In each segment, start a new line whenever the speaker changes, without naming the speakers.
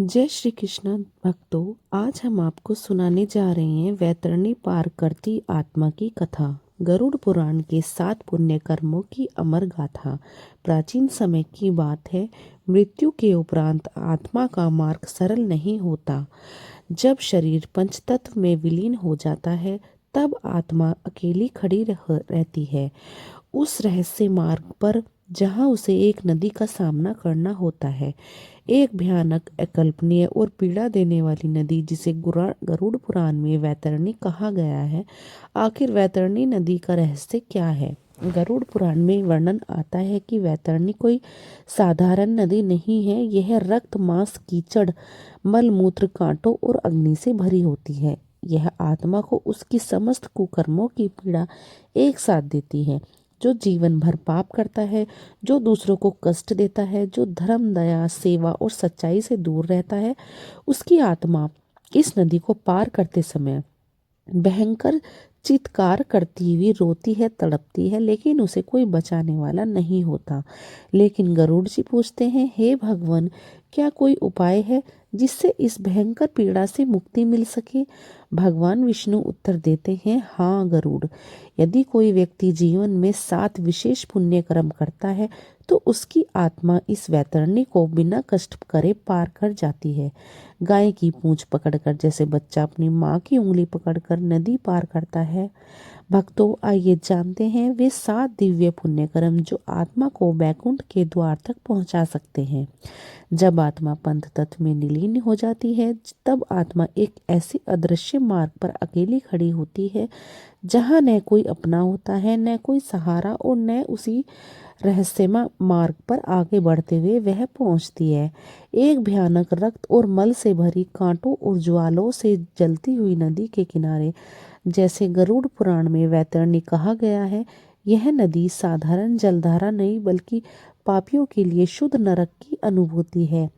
जय श्री कृष्ण भक्तों। आज हम आपको सुनाने जा रहे हैं वैतरणी पार करती आत्मा की कथा। गरुड़ पुराण के 7 पुण्य कर्मों की अमर गाथा। प्राचीन समय की बात है। मृत्यु के उपरांत आत्मा का मार्ग सरल नहीं होता। जब शरीर पंचतत्व में विलीन हो जाता है तब आत्मा अकेली खड़ी रहती है उस रहस्य मार्ग पर जहाँ उसे एक नदी का सामना करना होता है। एक भयानक, अकल्पनीय और पीड़ा देने वाली नदी जिसे गरुड़ पुराण में वैतरणी कहा गया है। आखिर वैतरणी नदी का रहस्य क्या है? गरुड़ पुराण में वर्णन आता है कि वैतरणी कोई साधारण नदी नहीं है। यह रक्त, मांस, कीचड़, मल मूत्र, कांटों और अग्नि से भरी होती है। यह आत्मा को उसकी समस्त कुकर्मों की पीड़ा एक साथ देती है। जो जीवन भर पाप करता है, जो दूसरों को कष्ट देता है, जो धर्म, दया, सेवा और सच्चाई से दूर रहता है, उसकी आत्मा इस नदी को पार करते समय भयंकर चित्कार करती हुई रोती है, तड़पती है, लेकिन उसे कोई बचाने वाला नहीं होता। लेकिन गरुड़ जी पूछते हैं, हे भगवान, क्या कोई उपाय है जिससे इस भयंकर पीड़ा से मुक्ति मिल सके? भगवान विष्णु उत्तर देते हैं, हाँ गरुड़, यदि कोई व्यक्ति जीवन में 7 विशेष पुण्य कर्म करता है तो उसकी आत्मा इस वैतरणी को बिना कष्ट करे पार कर जाती है। गाय की पूंछ पकड़कर जैसे बच्चा अपनी माँ की उंगली पकड़कर नदी पार करता है। भक्तों, आइए जानते हैं वे 7 दिव्य पुण्य कर्म जो आत्मा को बैकुंठ के द्वार तक पहुंचा सकते हैं। जब आत्मा पंच तत्व में विलीन हो जाती है तब आत्मा एक ऐसी अदृश्य मार्ग पर अकेली खड़ी होती है जहाँ न कोई अपना होता है, न कोई सहारा और न उसी रहस्यमय मार्ग पर आगे बढ़ते हुए वह पहुंचती है। एक भयानक रक्त और मल से भरी, कांटों और ज्वालों से जलती हुई नदी के किनारे, जैसे गरुड़ पुराण में वैतरणी कहा गया है, यह नदी साधारण जलधारा नहीं बल्कि पापियों के लिए शुद्ध नरक की अनुभूति है।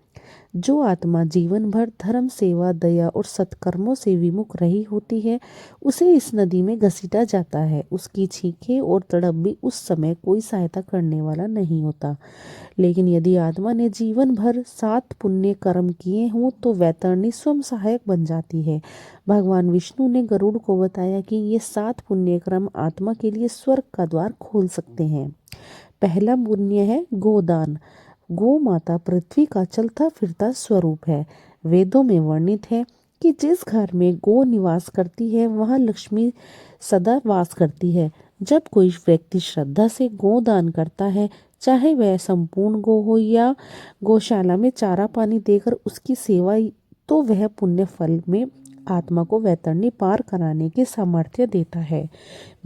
जो आत्मा जीवन भर धर्म, सेवा, दया और सत्कर्मों से विमुख रही होती है, उसे इस नदी में घसीटा जाता है। उसकी चीखें और तड़प भी उस समय कोई सहायता करने वाला नहीं होता। लेकिन यदि आत्मा ने जीवन भर 7 पुण्य कर्म किए हों तो वैतरणी स्वयं सहायक बन जाती है। भगवान विष्णु ने गरुड़ को बताया कि ये 7 पुण्य कर्म आत्मा के लिए स्वर्ग का द्वार खोल सकते हैं। पहला पुण्य है गोदान। गौ माता पृथ्वी का चलता फिरता स्वरूप है। वेदों में वर्णित है कि जिस घर में गौ निवास करती है वहाँ लक्ष्मी सदा वास करती है। जब कोई व्यक्ति श्रद्धा से गोदान करता है, चाहे वह संपूर्ण गौ हो या गौशाला में चारा पानी देकर उसकी सेवा, तो वह पुण्य फल में आत्मा को वैतरणी पार कराने की सामर्थ्य देता है।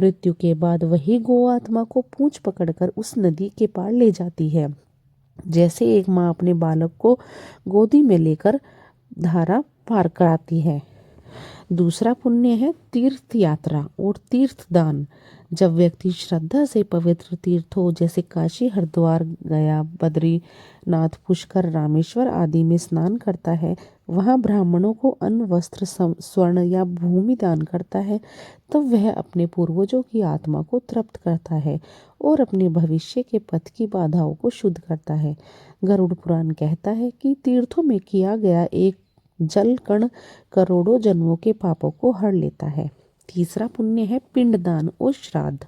मृत्यु के बाद वही गौ आत्मा को पूंछ पकड़कर उस नदी के पार ले जाती है, जैसे एक माँ अपने बालक को गोदी में लेकर धारा पार कराती है। दूसरा पुण्य है तीर्थ यात्रा और तीर्थ दान। जब व्यक्ति श्रद्धा से पवित्र तीर्थों जैसे काशी, हरिद्वार, गया, बद्रीनाथ, पुष्कर, रामेश्वर आदि में स्नान करता है, वहाँ ब्राह्मणों को अन्न, वस्त्र, स्वर्ण या भूमि दान करता है, तब वह अपने पूर्वजों की आत्मा को तृप्त करता है और अपने भविष्य के पथ की बाधाओं को शुद्ध करता है। गरुड़ पुराण कहता है कि तीर्थों में किया गया एक जल कण करोड़ों जन्मों के पापों को हर लेता है। तीसरा पुण्य है पिंडदान और श्राद्ध।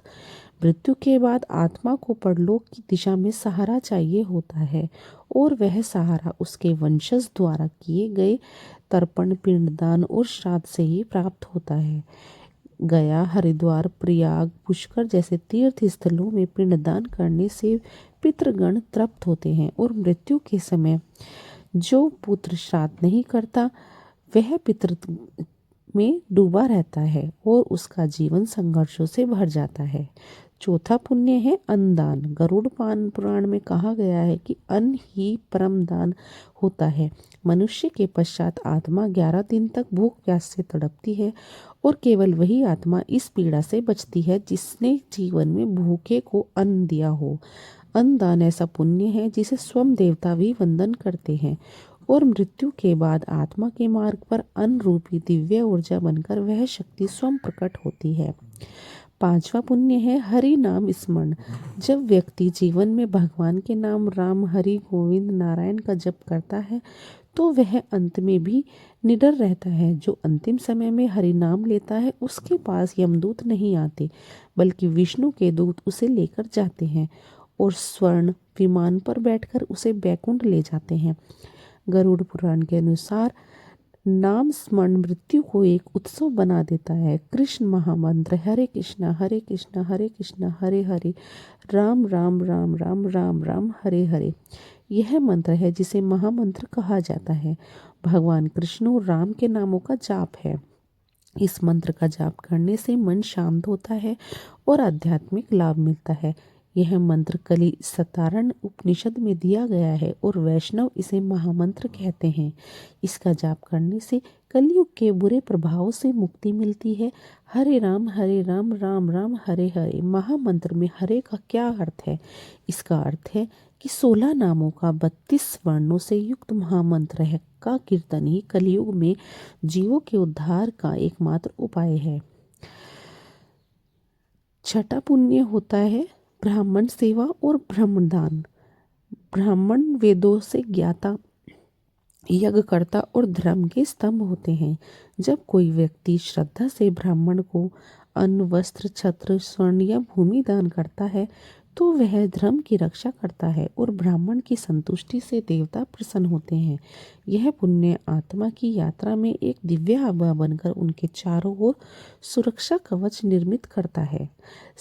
मृत्यु के बाद आत्मा को परलोक की दिशा में सहारा चाहिए होता है और वह सहारा उसके वंशज द्वारा किए गए तर्पण, पिंडदान और श्राद्ध से ही प्राप्त होता है। गया, हरिद्वार, प्रयाग, पुष्कर जैसे तीर्थ स्थलों में पिंडदान करने से पितृगण तृप्त होते हैं और मृत्यु के समय जो पुत्र श्राद्ध नहीं करता वह पितृत्व में डूबा रहता है और उसका जीवन संघर्षों से भर जाता है। चौथा पुण्य है अन्नदान। गरुड़ पुराण में कहा गया है कि अन्न ही परम दान होता है। मनुष्य के पश्चात आत्मा 11 दिन तक भूख प्यास से तड़पती है और केवल वही आत्मा इस पीड़ा से बचती है जिसने जीवन में भूखे को अन्न दिया हो। अन्नदान ऐसा पुण्य है जिसे स्वयं देवता भी वंदन करते हैं और मृत्यु के बाद आत्मा के मार्ग पर अन्न रूपी दिव्य ऊर्जा बनकर वह शक्ति स्वयं प्रकट होती है। पांचवा पुण्य है हरि नाम स्मरण। जब व्यक्ति जीवन में भगवान के नाम राम, हरि, गोविंद, नारायण का जप करता है तो वह अंत में भी निडर रहता है। जो अंतिम समय में हरि नाम लेता है उसके पास यमदूत नहीं आते, बल्कि विष्णु के दूत उसे लेकर जाते हैं और स्वर्ण विमान पर बैठकर उसे बैकुंठ ले जाते हैं। गरुड़ पुराण के अनुसार नाम स्मरण मृत्यु को एक उत्सव बना देता है। कृष्ण महामंत्र हरे कृष्णा हरे कृष्णा हरे कृष्णा हरे हरे राम राम राम राम राम राम हरे हरे, यह मंत्र है जिसे महामंत्र कहा जाता है। भगवान कृष्ण और राम के नामों का जाप है। इस मंत्र का जाप करने से मन शांत होता है और आध्यात्मिक लाभ मिलता है। यह मंत्र कली सतारण उपनिषद में दिया गया है और वैष्णव इसे महामंत्र कहते हैं। इसका जाप करने से कलयुग के बुरे प्रभाव से मुक्ति मिलती है। हरे राम राम राम हरे हरे। महामंत्र में हरे का क्या अर्थ है? इसका अर्थ है कि 16 नामों का 32 वर्णों से युक्त महामंत्र है का कीर्तन ही कलयुग में जीवों के उद्धार का एकमात्र उपाय है। छठा पुण्य होता है ब्राह्मण सेवा और ब्रह्मदान। ब्राह्मण वेदों से ज्ञाता, यज्ञकर्ता और धर्म के स्तंभ होते हैं। जब कोई व्यक्ति श्रद्धा से ब्राह्मण को अन्न, वस्त्र, छत्र, स्वर्ण या भूमि दान करता है तो वह धर्म की रक्षा करता है और ब्राह्मण की संतुष्टि से देवता प्रसन्न होते हैं। यह पुण्य आत्मा की यात्रा में एक दिव्य आभा बनकर उनके चारों ओर सुरक्षा कवच निर्मित करता है।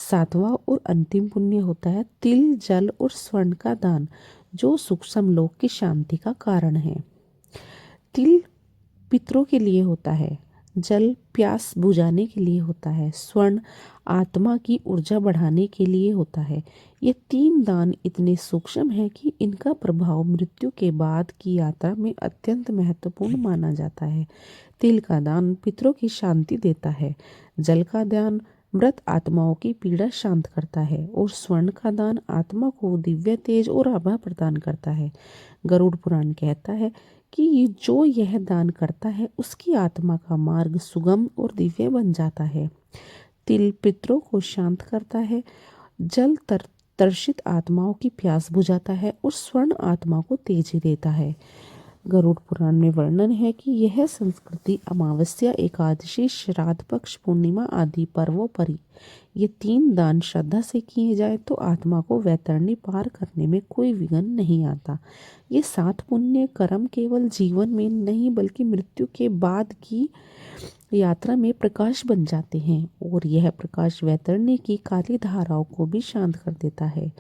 सातवां और अंतिम पुण्य होता है तिल, जल और स्वर्ण का दान, जो सूक्ष्म लोक की शांति का कारण है। तिल पितरों के लिए होता है, जल प्यास बुझाने के लिए होता है, स्वर्ण आत्मा की ऊर्जा बढ़ाने के लिए होता है। ये 3 दान इतने सूक्ष्म हैं कि इनका प्रभाव मृत्यु के बाद की यात्रा में अत्यंत महत्वपूर्ण माना जाता है। तिल का दान पितरों की शांति देता है, जल का दान मृत आत्माओं की पीड़ा शांत करता है और स्वर्ण का दान आत्मा को दिव्य तेज और आभा प्रदान करता है। गरुड़ पुराण कहता है कि जो यह दान करता है उसकी आत्मा का मार्ग सुगम और दिव्य बन जाता है। तिल पितरों को शांत करता है, जल तर्षित आत्माओं की प्यास बुझाता है और स्वर्ण आत्मा को तेजी देता है। गरुड़ पुराण में वर्णन है कि यह संस्कृति अमावस्या, एकादशी, श्राद्ध पक्ष, पूर्णिमा आदि पर्वों पर ये 3 दान श्रद्धा से किए जाए तो आत्मा को वैतरणी पार करने में कोई विघ्न नहीं आता। ये 7 पुण्य कर्म केवल जीवन में नहीं बल्कि मृत्यु के बाद की यात्रा में प्रकाश बन जाते हैं और यह प्रकाश वैतरणी की काली धाराओं को भी शांत कर देता है।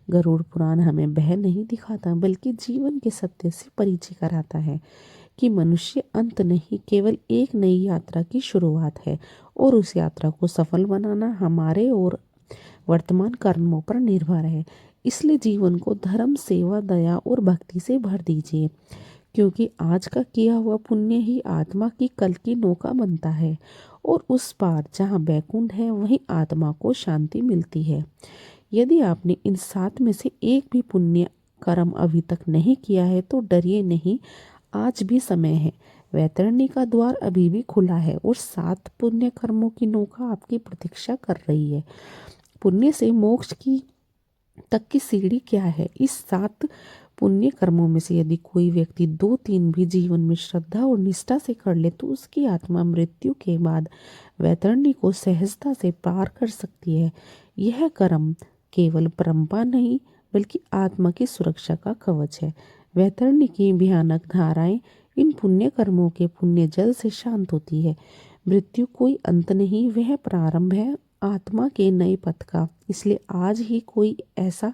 गरुड़ पुराण हमें भय नहीं दिखाता बल्कि जीवन के सत्य से परिचय कराता है कि मनुष्य अंत नहीं, केवल एक नई यात्रा की शुरुआत है और उस यात्रा को सफल बनाना हमारे और वर्तमान कर्मों पर निर्भर है। इसलिए जीवन को धर्म, सेवा, दया और भक्ति से भर दीजिए, क्योंकि आज का किया हुआ पुण्य ही आत्मा की कल की नौका बनता है और उस पार जहाँ बैकुंठ है वहीं आत्मा को शांति मिलती है। यदि आपने इन 7 में से एक भी पुण्य कर्म अभी तक नहीं किया है तो डरिए नहीं, आज भी समय है। वैतरणी का द्वार अभी भी खुला है और 7 पुण्य कर्मों की नौका आपकी प्रतीक्षा कर रही है। पुण्य से मोक्ष की तक की सीढ़ी क्या है? इस 7 पुण्य कर्मों में से यदि कोई व्यक्ति 2-3 भी जीवन में श्रद्धा और निष्ठा से कर ले तो उसकी आत्मा मृत्यु के बाद वैतरणी को सहजता से पार कर सकती है। यह कर्म केवल परंपरा नहीं बल्कि आत्मा की सुरक्षा का कवच है। वैतरणी की भयानक धाराएं इन पुण्य कर्मों के पुण्य जल से शांत होती है। मृत्यु कोई अंत नहीं, वह प्रारंभ है आत्मा के नए पथ का। इसलिए आज ही कोई ऐसा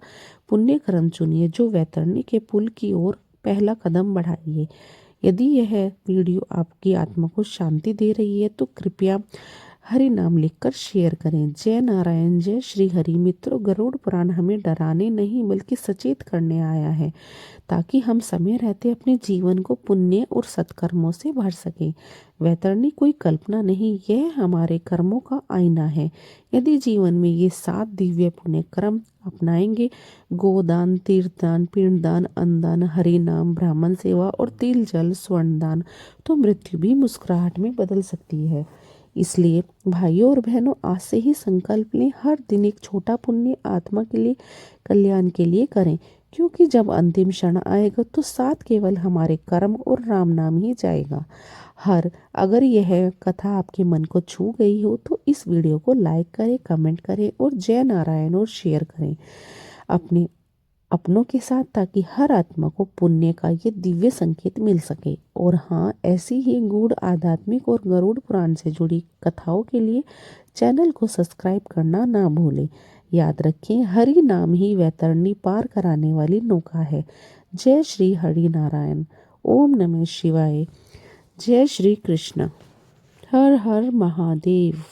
पुण्य कर्म चुनिए जो वैतरणी के पुल की ओर पहला कदम बढ़ाइए। यदि यह वीडियो आपकी आत्मा को शांति दे रही है तो कृपया हरि नाम लिखकर शेयर करें। जय नारायण, जय श्री हरि। मित्रों, गरुड़ पुराण हमें डराने नहीं बल्कि सचेत करने आया है ताकि हम समय रहते अपने जीवन को पुण्य और सत्कर्मों से भर सकें। वैतरणी कोई कल्पना नहीं, यह हमारे कर्मों का आईना है। यदि जीवन में ये 7 दिव्य पुण्य कर्म अपनाएंगे, गोदान, तीर्थदान, पिंडदान, अन्नदान, हरि नाम, ब्राह्मण सेवा और तिल, जल, स्वर्ण दान, तो मृत्यु भी मुस्कुराहट में बदल सकती है। इसलिए भाइयों और बहनों, आज से ही संकल्प लें, हर दिन एक छोटा पुण्य आत्मा के लिए, कल्याण के लिए करें, क्योंकि जब अंतिम क्षण आएगा तो साथ केवल हमारे कर्म और राम नाम ही जाएगा। अगर यह कथा आपके मन को छू गई हो तो इस वीडियो को लाइक करें, कमेंट करें और जय नारायण और शेयर करें अपने अपनों के साथ, ताकि हर आत्मा को पुण्य का ये दिव्य संकेत मिल सके। और हाँ, ऐसी ही गूढ़ आध्यात्मिक और गरुड़ पुराण से जुड़ी कथाओं के लिए चैनल को सब्सक्राइब करना ना भूलें। याद रखें, हरि नाम ही वैतरणी पार कराने वाली नौका है। जय श्री हरि नारायण। ओम नमः शिवाय। जय श्री कृष्ण। हर हर महादेव।